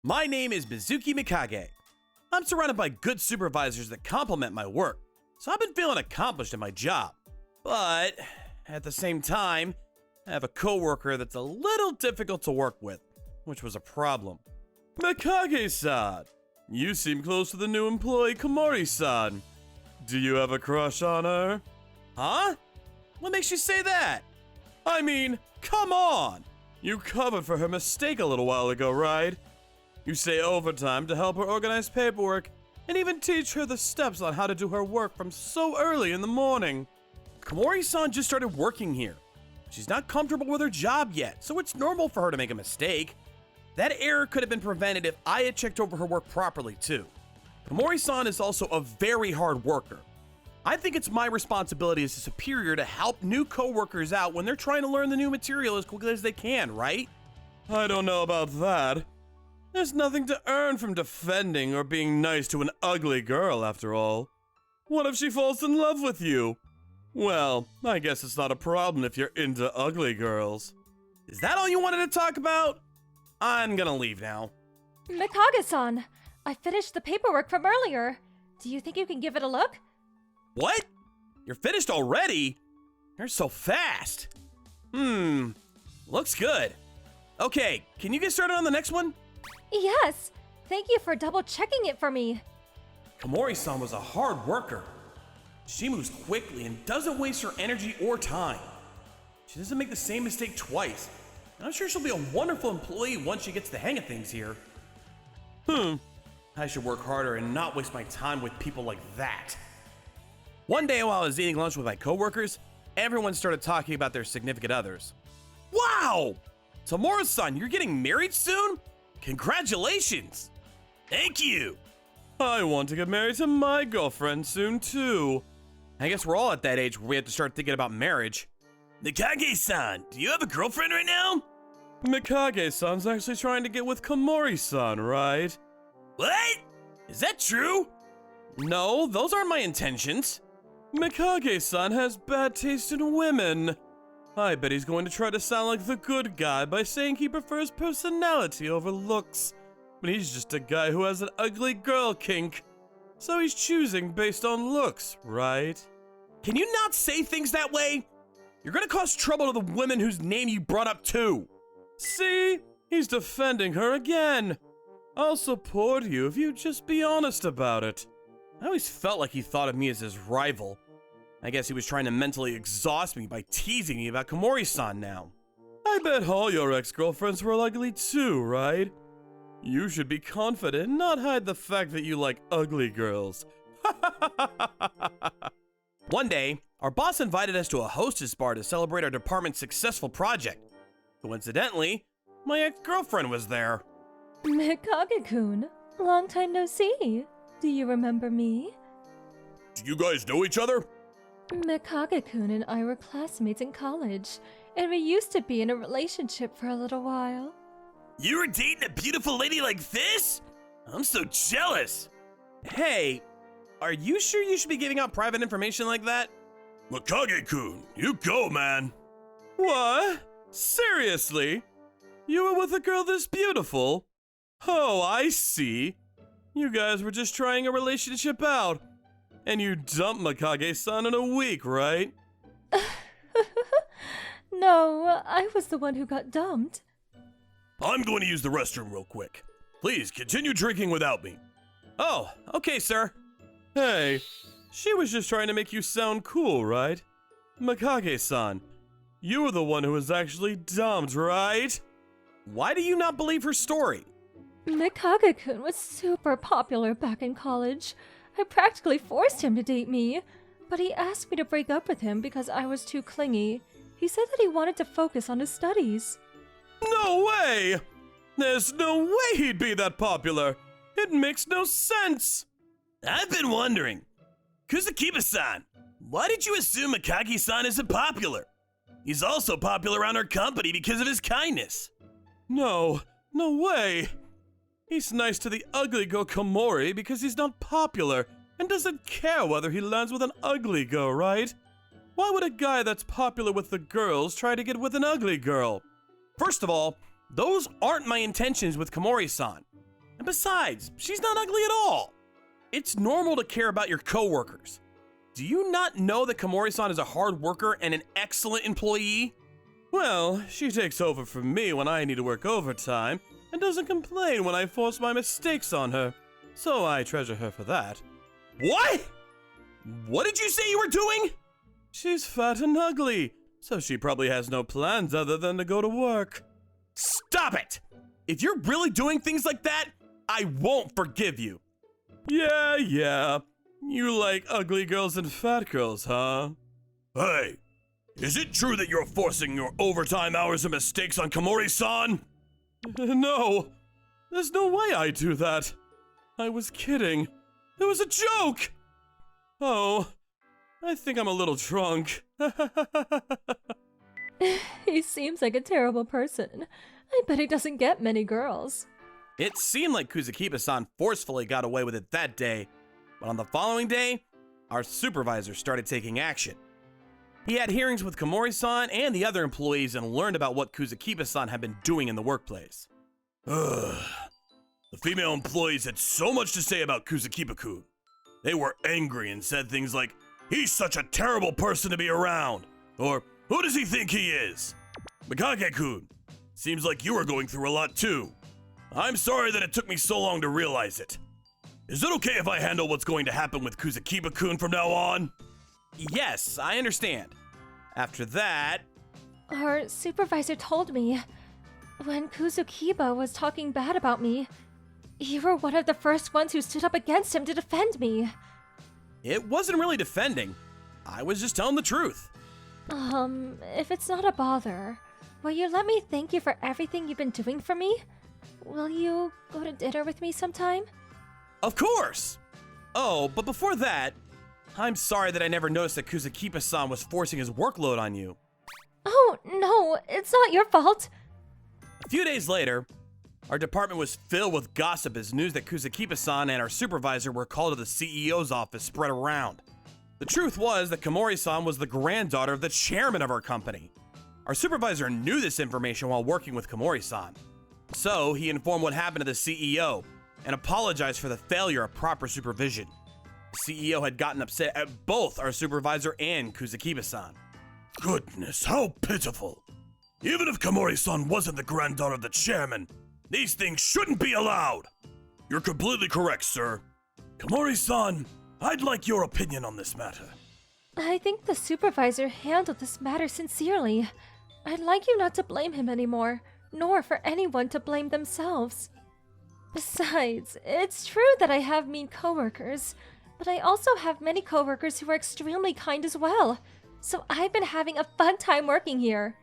My name is Mizuki Mikage. I'm surrounded by good supervisors that compliment my work, so I've been feeling accomplished in my job. But at the same time, I have a coworker that's a little difficult to work with, which was a problem. Mikage-san, you seem close to the new employee Komori-san. Do you have a crush on her? Huh? What makes you say that? I mean, come on! You covered for her mistake a little while ago, right? You stay overtime to help her organize paperwork and even teach her the steps on how to do her work from so early in the morning. Komori-san just started working here. She's not comfortable with her job yet, so it's normal for her to make a mistake. That error could have been prevented if I had checked over her work properly too. Komori-san is also a very hard worker. I think it's my responsibility as a superior to help new coworkers out when they're trying to learn the new material as quickly as they can, right? I don't know about that. There's nothing to earn from defending or being nice to an ugly girl, after all. What if she falls in love with you? Well, I guess it's not a problem if you're into ugly girls. Is that all you wanted to talk about? I'm gonna leave now. Mikage-san, I finished the paperwork from earlier. Do you think you can give it a look? What? You're finished already? You're so fast. Looks good. Okay, can you get started on the next one? Yes. Thank you for double checking it for me. Komori-san was a hard worker. She moves quickly and doesn't waste her energy or time. She doesn't make the same mistake twice. I'm sure she'll be a wonderful employee once she gets the hang of things here. I should work harder and not waste my time with people like that. One day while I was eating lunch with my coworkers, everyone started talking about their significant others. Wow! Tamura-san, you're getting married soon? Congratulations! Thank you! I want to get married to my girlfriend soon too. I guess we're all at that age where we have to start thinking about marriage. Mikage-san, do you have a girlfriend right now? Mikage-san's actually trying to get with Komori-san, right? What? Is that true? No, those aren't my intentions. Mikage-san has bad taste in women. I bet he's going to try to sound like the good guy by saying he prefers personality over looks. But he's just a guy who has an ugly girl kink. So he's choosing based on looks, right? Can you not say things that way? You're gonna cause trouble to the women whose name you brought up too. See? He's defending her again. I'll support you if you just be honest about it. I always felt like he thought of me as his rival. I guess he was trying to mentally exhaust me by teasing me about Komori-san now. I bet all your ex-girlfriends were ugly too, right? You should be confident and not hide the fact that you like ugly girls. One day, our boss invited us to a Hostess bar to celebrate our department's successful project. Coincidentally, my ex-girlfriend was there. Mikage-kun, long time no see. Do you remember me? Do you guys know each other? Mikage-kun and I were classmates in college, and we used to be in a relationship for a little while. You were dating a beautiful lady like this? I'm so jealous. Hey, are you sure you should be giving out private information like that? Mikage-kun, you go, man. What? Seriously? You were with a girl this beautiful? Oh, I see. You guys were just trying a relationship out. And you dumped Mikage-san in a week, right? No, I was the one who got dumped. I'm going to use the restroom real quick. Please continue drinking without me. Oh, okay, sir. Hey, she was just trying to make you sound cool, right? Mikage-san, you were the one who was actually dumped, right? Why do you not believe her story? Mikage-kun was super popular back in college. I practically forced him to date me, but he asked me to break up with him because I was too clingy. He said that he wanted to focus on his studies. No way! There's no way he'd be that popular. It makes no sense. I've been wondering. Kuzukiba-san, why did you assume Mikage-san isn't popular? He's also popular around our company because of his kindness. No way. He's nice to the ugly girl Komori because he's not popular and doesn't care whether he lands with an ugly girl, right? Why would a guy that's popular with the girls try to get with an ugly girl? First of all, those aren't my intentions with Komori-san. And besides, she's not ugly at all. It's normal to care about your coworkers. Do you not know that Komori-san is a hard worker and an excellent employee? Well, she takes over for me when I need to work overtime and doesn't complain when I force my mistakes on her. So I treasure her for that. What? What did you say you were doing? She's fat and ugly, so she probably has no plans other than to go to work. Stop it! If you're really doing things like that, I won't forgive you. Yeah. You like ugly girls and fat girls, huh? Hey, is it true that you're forcing your overtime hours and mistakes on Komori-san? No, there's no way I'd do that. I was kidding. It was a joke! Oh, I think I'm a little drunk. He seems like a terrible person. I bet he doesn't get many girls. It seemed like Kuzukiba-san forcefully got away with it that day, but on the following day, our supervisor started taking action. He had hearings with Komori-san and the other employees and learned about what Kuzukiba-san had been doing in the workplace. The female employees had so much to say about Kuzukiba-kun. They were angry and said things like, "He's such a terrible person to be around," or "Who does he think he is?" "Mikage-kun, seems like you are going through a lot too. I'm sorry that it took me so long to realize it. Is it okay if I handle what's going to happen with Kuzukiba-kun from now on?" Yes, I understand. After that... Our supervisor told me, when Kuzukiba was talking bad about me, you were one of the first ones who stood up against him to defend me. It wasn't really defending. I was just telling the truth. If it's not a bother, will you let me thank you for everything you've been doing for me? Will you go to dinner with me sometime? Of course! Oh, but before that, I'm sorry that I never noticed that Kuzukiba-san was forcing his workload on you. Oh, no, it's not your fault. A few days later, our department was filled with gossip as news that Kuzukiba-san and our supervisor were called to the CEO's office spread around. The truth was that Komori-san was the granddaughter of the chairman of our company. Our supervisor knew this information while working with Komori-san. So he informed what happened to the CEO and apologized for the failure of proper supervision. The CEO had gotten upset at both our supervisor and Kuzukiba-san. Goodness, how pitiful. Even if Komori-san wasn't the granddaughter of the chairman, these things shouldn't be allowed. You're completely correct, sir. Komori-san, I'd like your opinion on this matter. I think the supervisor handled this matter sincerely. I'd like you not to blame him anymore, nor for anyone to blame themselves. Besides, it's true that I have mean coworkers, but I also have many coworkers who are extremely kind as well, so I've been having a fun time working here.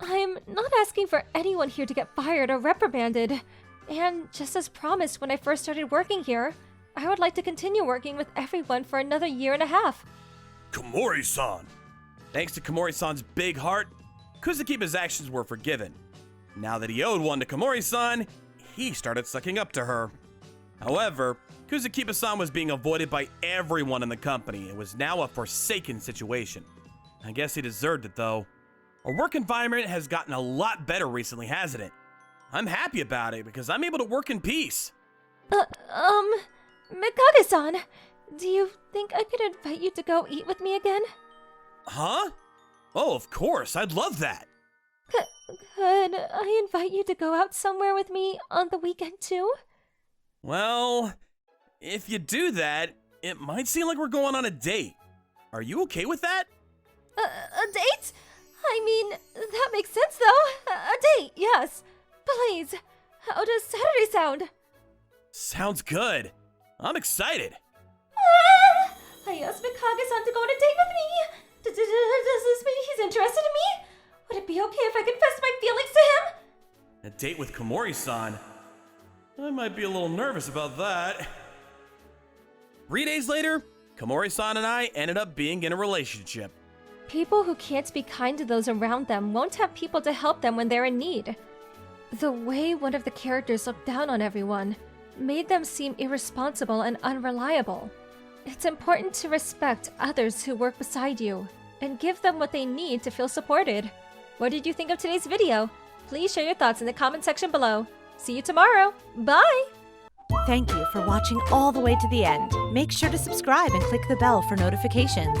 I'm not asking for anyone here to get fired or reprimanded, and just as promised when I first started working here, I would like to continue working with everyone for another 1.5 years. Komori-san! Thanks to Komori-san's big heart, Kuzukiba's actions were forgiven. Now that he owed one to Komori-san, he started sucking up to her. However, Kuzukiba-san was being avoided by everyone in the company. It was now a forsaken situation. I guess he deserved it, though. Our work environment has gotten a lot better recently, hasn't it? I'm happy about it because I'm able to work in peace. Mikage-san, do you think I could invite you to go eat with me again? Huh? Oh, of course, I'd love that. Could I invite you to go out somewhere with me on the weekend too? Well, if you do that, it might seem like we're going on a date. Are you okay with that? A date? I mean, that makes sense though. A date, yes. Please, how does Saturday sound? Sounds good. I'm excited. I asked Mikage-san to go on a date with me. Does this mean he's interested in me? Would it be okay if I confessed my feelings to him? A date with Komori-san? I might be a little nervous about that. 3 days later, Komori-san and I ended up being in a relationship. People who can't be kind to those around them won't have people to help them when they're in need. The way one of the characters looked down on everyone made them seem irresponsible and unreliable. It's important to respect others who work beside you and give them what they need to feel supported. What did you think of today's video? Please share your thoughts in the comment section below. See you tomorrow. Bye! Thank you for watching all the way to the end. Make sure to subscribe and click the bell for notifications.